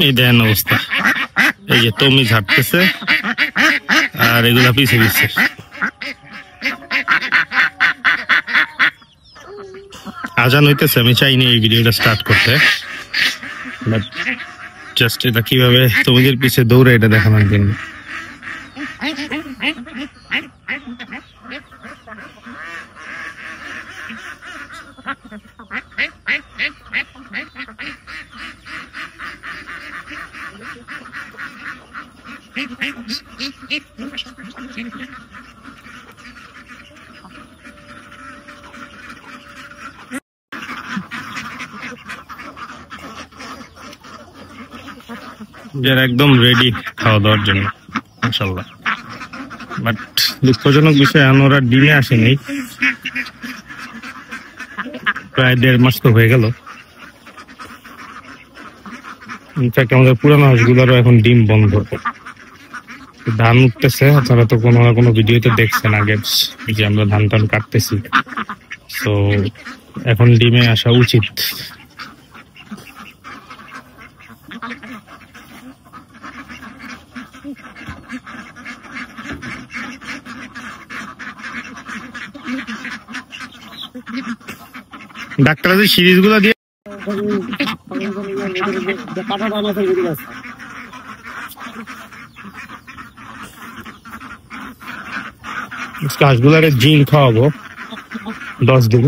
এই দেখেন অবস্থা, এই যে তমি ঝাড়তেছে আর এগুলা পিছে পিছে। আজান হইতেছে, আমি চাইনি এই ভিডিওটা স্টার্ট করতে, বাট জাস্ট এটা কিভাবে তোমাদের পিছে দৌড়ে এটা দেখানোর জন্য। যারা একদম রেডি খাওয়া দাওয়ার জন্য মাশাআল্লাহ। বাট দুঃখজনক বিষয়, ওরা ডিমে আসেনি, প্রায় 1.5 মাস তো হয়ে গেল। ইনফ্যাক্ট আমাদের পুরানো হাঁসগুলোরও এখন ডিম বন্ধ। ধান উঠতেছে, আপনারা তো কোনো না কোনো ভিডিওতে দেখছেন আগে যে আমরা ধান টান কাটতেছি, তো এখন ডিমে আসা উচিত। ডাক্তার যে সিরিজ গুলো দিয়ে হাঁসগুলারে জিন খাওয়াবো 10 দিন।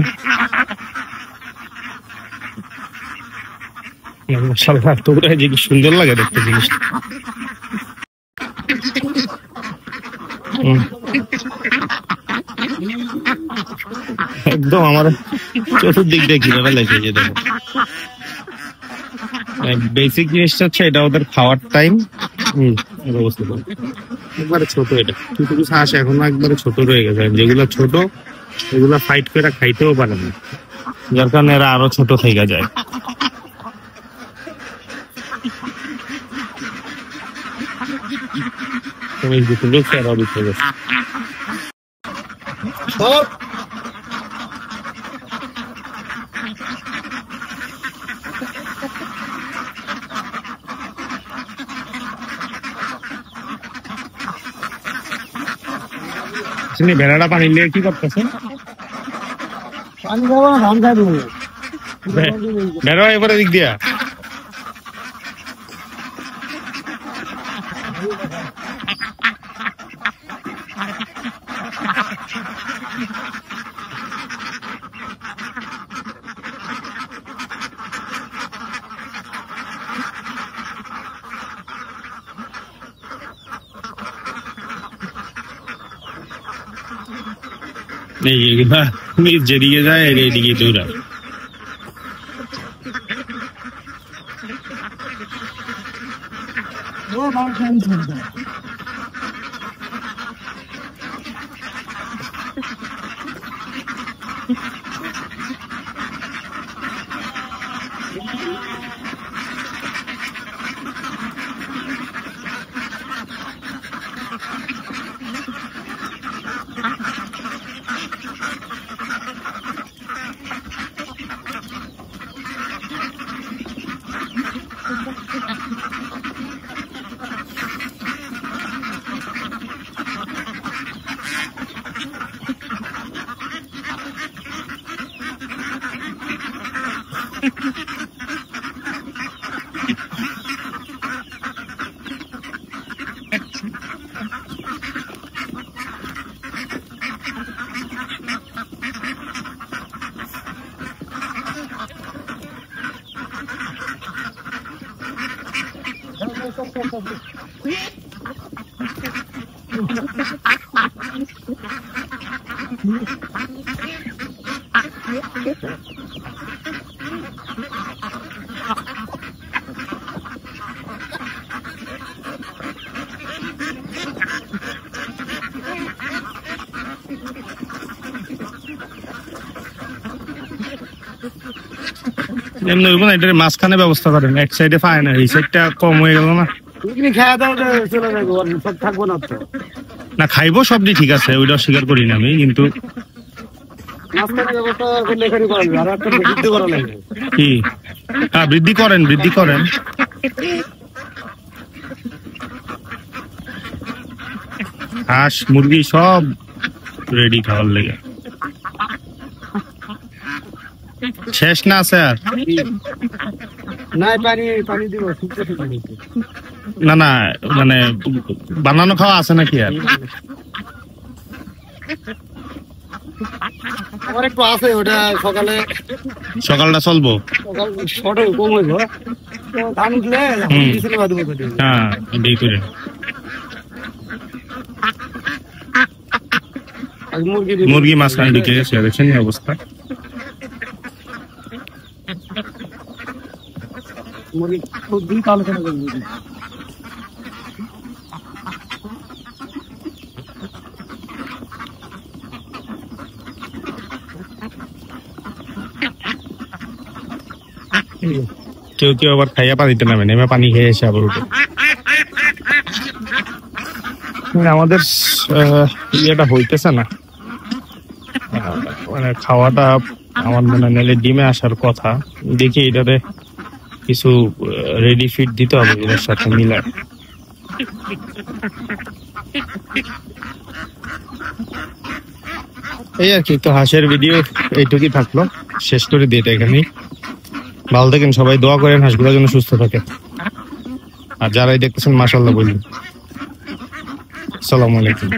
মাশাআল্লাহ, তোরা যে কি সুন্দর লাগে দেখতে জিনিসটা। একদম আমার চতুর্দিক দিয়ে কিভাবে লেগে যে দেখো, বেসিক জিনিসটা হচ্ছে এটা ওদের খাওয়ার টাইম। অবস্থা একবারে ছোট, এটা কিছু কিছু হাঁস এখনো একবারে ছোট রয়ে গেছে, যেগুলো ছোট এগুলা ফাইট করে খাইতেও পারে না, যার কারণে এরা আরো ছোট থেকে যায়। তুমি দেখছি আরো দিতে গেছে ভেড়াটা পানি নিয়ে কি করতেছে? ভেড়া এবারে দিক দিয়া যেদিকে যায় এইদিকে দৌড়ায়। মাঝখানে ব্যবস্থা করেন, এক সাইডে পায় না, এই সাইডটা কম হয়ে গেল না। না খাইবো সবজি ঠিক আছে, ওইটা অস্বীকার করি না আমি, কিন্তু কি হ্যাঁ বৃদ্ধি করেন হাঁস মুরগি সব রেডি খাওয়ার লেগে। শেষ না আছে আর? না পানি দিব, না না, মানে বানানো খাওয়া আছে নাকি আর? আমার একটু আছে, ওটা সকালটা চলবো। সকাল কম হইব, ধান উঠলে হ্যাঁ এটাই করে। মুরগি মাঝখানে ঢুকে গেছে, দেখছেন অবস্থা। মুরগি খুবই আলোচনা করবো। কেউ কেউ আবার খাইয়া পানিতে নামে, নেমে পানি খেয়ে এসে আবার উঠে। আমাদের ইয়েটা হইতেছে না, মানে খাওয়াটা আমার মনে নিলে ডিমে আসার কথা। দেখি এটাতে কিছু রেডি ফিট দিতে হবে এটার সাথে মিলায়। এই আর কি, তো হাঁসের ভিডিও এইটুকুই থাকলো, শেষ করে দিই এটা এখানেই। ভালো থাকেন সবাই, দোয়া করেন হাঁসগুলো যেন সুস্থ থাকে। আর যারাই দেখতেছেন মাশাআল্লাহ বলুন। আসসালামু আলাইকুম।